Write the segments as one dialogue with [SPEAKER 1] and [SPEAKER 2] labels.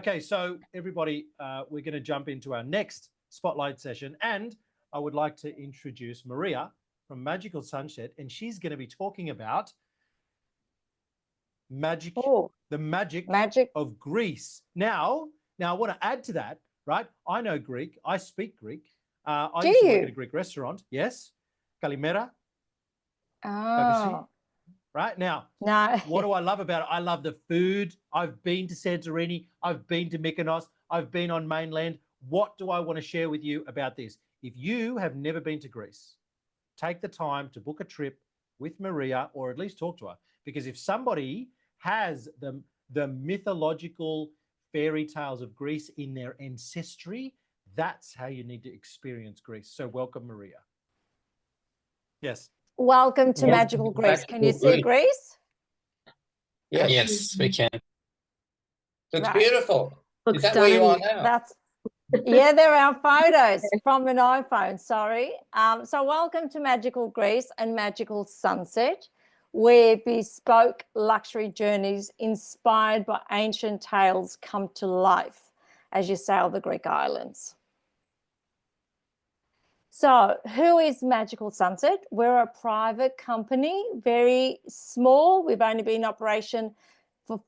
[SPEAKER 1] Okay, so everybody, we're going to jump into our next spotlight session, and I would like to introduce Maria from Magical Sunset, and she's going to be talking about magic, the magic of Greece. Now, I want to add to that, right? I know Greek. I speak Greek. I used to work at a Greek restaurant. Yes. Kalimera.
[SPEAKER 2] Oh.
[SPEAKER 1] Right now, what do I love about it? I love the food. I've been to Santorini. I've been to Mykonos. I've been on mainland. What do I want to share with you about this? If you have never been to Greece, take the time to book a trip with Maria, or at least talk to her. Because if somebody has the mythological fairy tales of Greece in their ancestry, that's how you need to experience Greece. So welcome, Maria. Yes.
[SPEAKER 2] Welcome to Magical Greece. Can you see Greece?
[SPEAKER 3] Yes, we can. Looks beautiful.
[SPEAKER 2] Looks
[SPEAKER 3] Is that where you are now?
[SPEAKER 2] Yeah, they're our photos from an iPhone, sorry. So welcome to Magical Greece and Magical Sunset, where bespoke luxury journeys inspired by ancient tales come to life as you sail the Greek islands. So who is Magical Sunset? We're a private company, very small. We've only been in operation for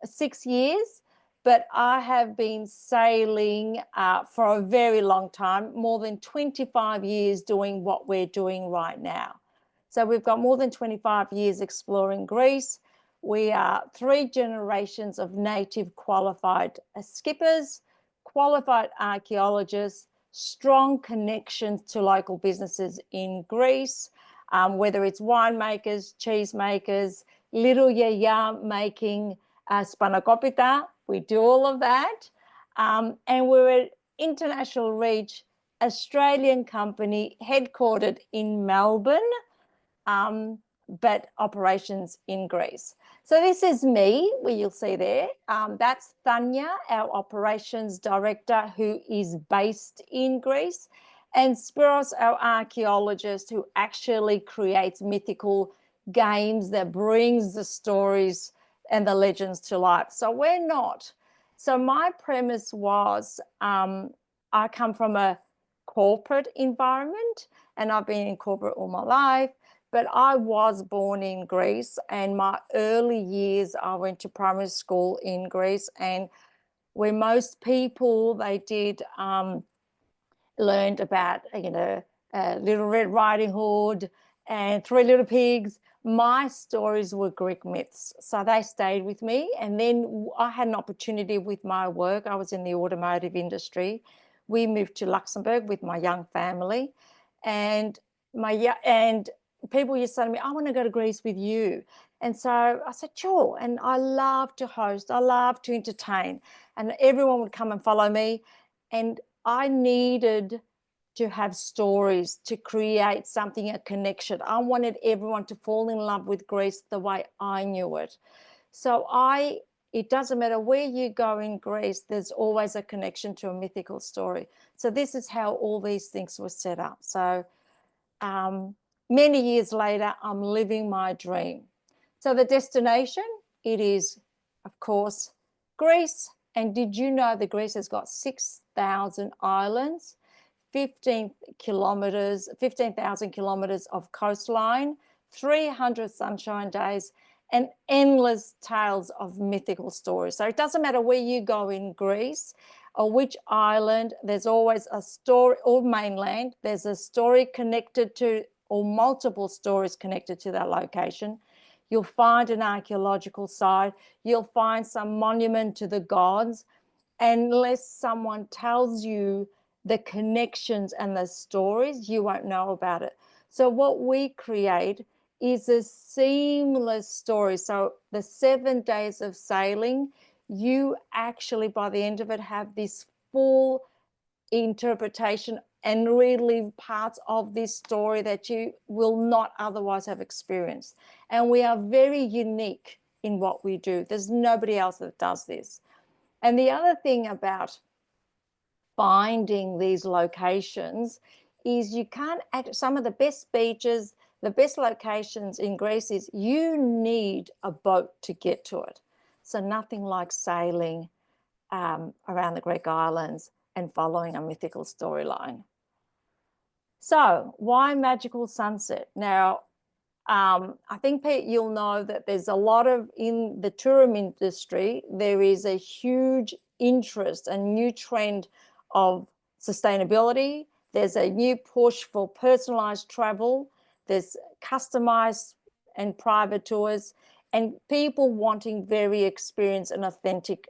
[SPEAKER 2] 6 years, but I have been sailing for a very long time, more than 25 years doing what we're doing right now. So we've got more than 25 years exploring Greece. We are 3 generations of native qualified skippers, qualified archaeologists, strong connections to local businesses in Greece, whether it's winemakers, cheese makers, little yaya making spanakopita. We do all of that. And we're an international reach Australian company headquartered in Melbourne, but operations in Greece. So this is me, where you'll see there. That's Thanya, our operations director, who is based in Greece, and Spiros, our archaeologist, who actually creates mythical games that brings the stories and the legends to life. So we're not. So my premise was, I come from a corporate environment, and I've been in corporate all my life. But I was born in Greece, and my early years, I went to primary school in Greece, and where most people, they did learned about, Little Red Riding Hood and Three Little Pigs. My stories were Greek myths, so they stayed with me. And then I had an opportunity with my work. I was in the automotive industry. We moved to Luxembourg with my young family, and people used to say to me, I want to go to Greece with you. And so I said, sure. And I love to host. I love to entertain. And everyone would come and follow me. And I needed to have stories to create something, a connection. I wanted everyone to fall in love with Greece the way I knew it. So it doesn't matter where you go in Greece, there's always a connection to a mythical story. So this is how all these things were set up. So many years later, I'm living my dream. So the destination, it is, of course, Greece. And did you know that Greece has got 6,000 islands, 15,000 kilometers of coastline, 300 sunshine days, and endless tales of mythical stories. So it doesn't matter where you go in Greece or which island, there's always a story, or mainland, there's a story connected to, or multiple stories connected to that location. You'll find an archaeological site, you'll find some monument to the gods, unless someone tells you the connections and the stories, you won't know about it. So what we create is a seamless story. So the 7 days of sailing, you actually, by the end of it, have this full interpretation and relive parts of this story that you will not otherwise have experienced. And we are very unique in what we do. There's nobody else that does this. And the other thing about finding these locations is you can't some of the best beaches, the best locations in Greece is you need a boat to get to it. So nothing like sailing around the Greek islands and following a mythical storyline. So why Magical Sunset? Now, I think, Pete, you'll know that there's a lot of, in the tourism industry, there is a huge interest, a new trend of sustainability. There's a new push for personalized travel. There's customized and private tours, and people wanting very experienced and authentic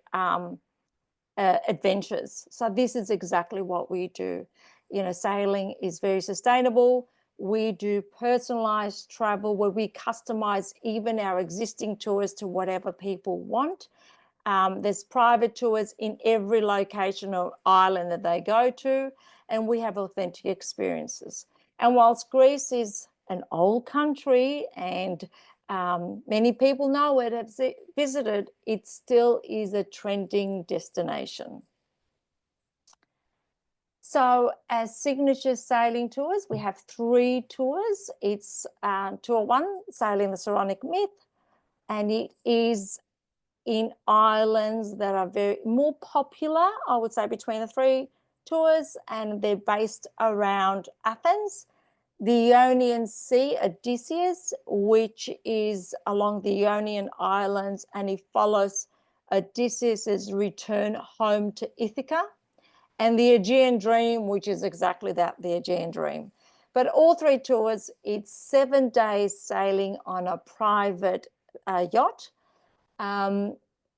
[SPEAKER 2] adventures. So this is exactly what we do. You know, sailing is very sustainable. We do personalized travel where we customize even our existing tours to whatever people want. There's private tours in every location or island that they go to, and we have authentic experiences. And whilst Greece is an old country and many people know it, have visited, it still is a trending destination. So as signature sailing tours, we have 3 tours. It's tour 1, Sailing the Saronic Myth, and it is in islands that are more popular, I would say, between the 3 tours, and they're based around Athens, the Ionian Sea, Odysseus, which is along the Ionian Islands, and it follows Odysseus's return home to Ithaca, and the Aegean Dream, which is exactly that, the Aegean Dream. But all 3 tours, it's 7 days sailing on a private yacht.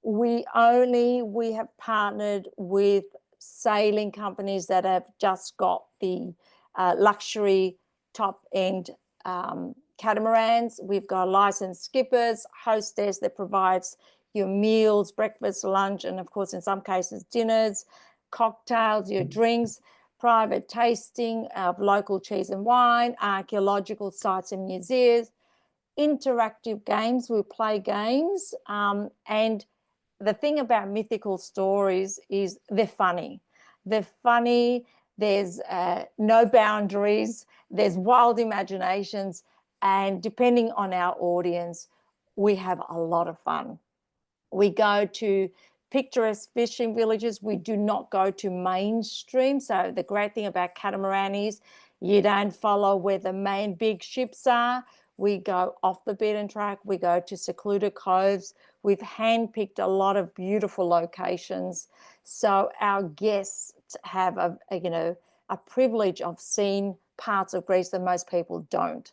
[SPEAKER 2] We have partnered with sailing companies that have just got the luxury top-end catamarans. We've got licensed skippers, hostess that provides your meals, breakfast, lunch, and of course, in some cases, dinners, cocktails, your drinks, private tasting of local cheese and wine, archaeological sites and museums, interactive games. We play games, and the thing about mythical stories is they're funny. They're funny. There's no boundaries. There's wild imaginations, and depending on our audience, we have a lot of fun. We go to picturesque fishing villages. We do not go to mainstream. So the great thing about catamaran is you don't follow where the main big ships are. We go off the beaten track. We go to secluded coves. We've handpicked a lot of beautiful locations. So our guests have a privilege of seeing parts of Greece that most people don't.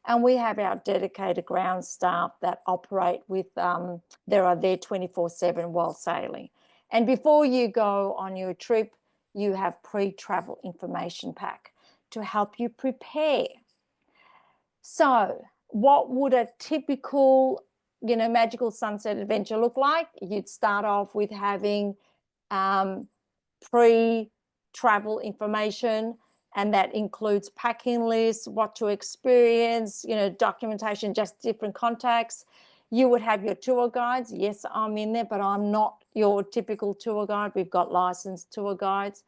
[SPEAKER 2] And we have our dedicated ground staff that operate with, they are there 24/7 while sailing. And before you go on your trip, you have pre-travel information pack to help you prepare. So what would a typical, magical sunset adventure look like? You'd start off with having pre-travel information, and that includes packing lists, what to experience, documentation, just different contacts. You would have your tour guides. Yes, I'm in there, but I'm not your typical tour guide. We've got licensed tour guides.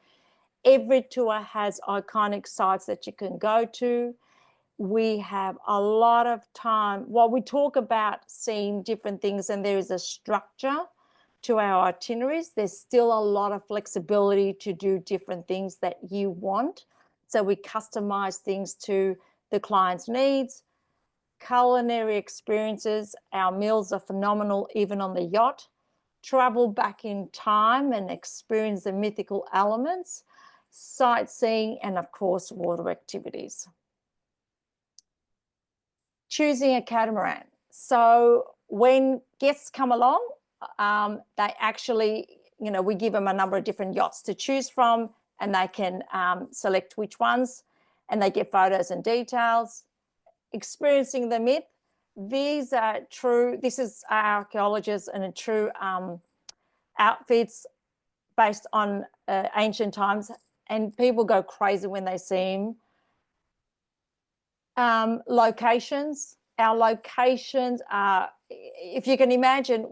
[SPEAKER 2] Every tour has iconic sites that you can go to. We have a lot of time. While we talk about seeing different things and there is a structure to our itineraries, there's still a lot of flexibility to do different things that you want. So we customize things to the client's needs. Culinary experiences, our meals are phenomenal even on the yacht. Travel back in time and experience the mythical elements, sightseeing, and of course, water activities. Choosing a catamaran. So when guests come along, they actually, we give them a number of different yachts to choose from, and they can select which ones, and they get photos and details. Experiencing the myth. These are true, this is our archaeologists and a true outfits based on ancient times, and people go crazy when they see them. Locations. Our locations are, if you can imagine,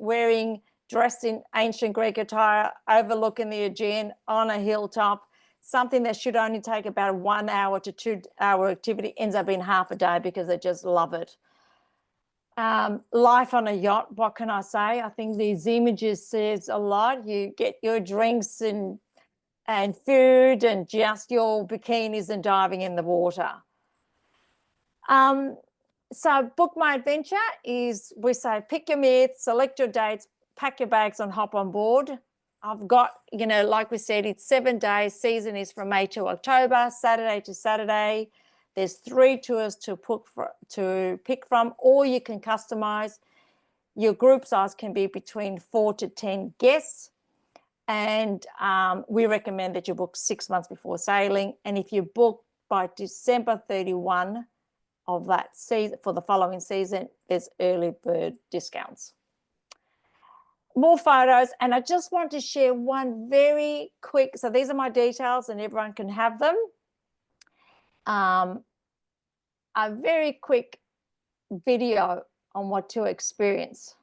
[SPEAKER 2] dressed in ancient Greek attire, overlooking the Aegean on a hilltop, something that should only take about 1 hour to 2 hour activity ends up being half a day because they just love it. Life on a yacht, what can I say? I think these images says a lot. You get your drinks and food and just your bikinis and diving in the water. So book my adventure is, we say, pick your myths, select your dates, pack your bags and hop on board. I've got, you know, like we said, it's 7 days. Season is from May to October, Saturday to Saturday. There's 3 tours to pick from, or you can customize. Your group size can be between 4 to 10 guests. And we recommend that you book 6 months before sailing. And if you book by December 31 of that season, for the following season, there's early bird discounts. More photos, and I just want to share one very quick, so these are my details and everyone can have them. A very quick video on what to experience.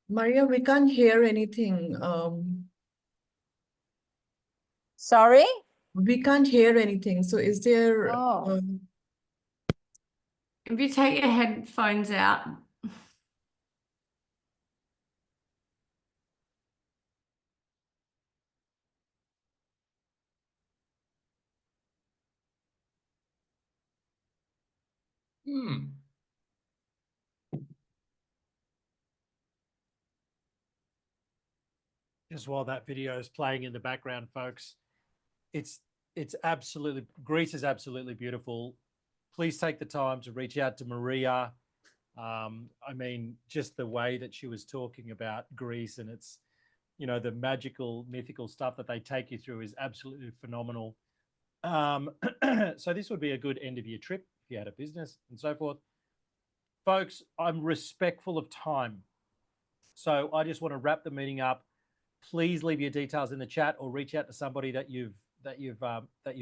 [SPEAKER 4] Maria, we can't hear anything.
[SPEAKER 2] Sorry?
[SPEAKER 4] We can't hear anything. So is there...
[SPEAKER 2] Oh.
[SPEAKER 5] If you take your headphones out.
[SPEAKER 1] Just while that video is playing in the background, folks, it's absolutely, Greece is absolutely beautiful. Please take the time to reach out to Maria. I mean, just the way that she was talking about Greece and its, you know, the magical, mythical stuff that they take you through is absolutely phenomenal. So this would be a good end of year trip if you had a business and so forth. Folks, I'm respectful of time. So I just want to wrap the meeting up. Please leave your details in the chat or reach out to somebody that you've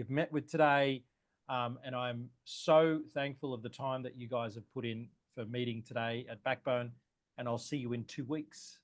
[SPEAKER 1] met with today. And I'm so thankful of the time that you guys have put in for meeting today at BackBone. And I'll see you in 2 weeks.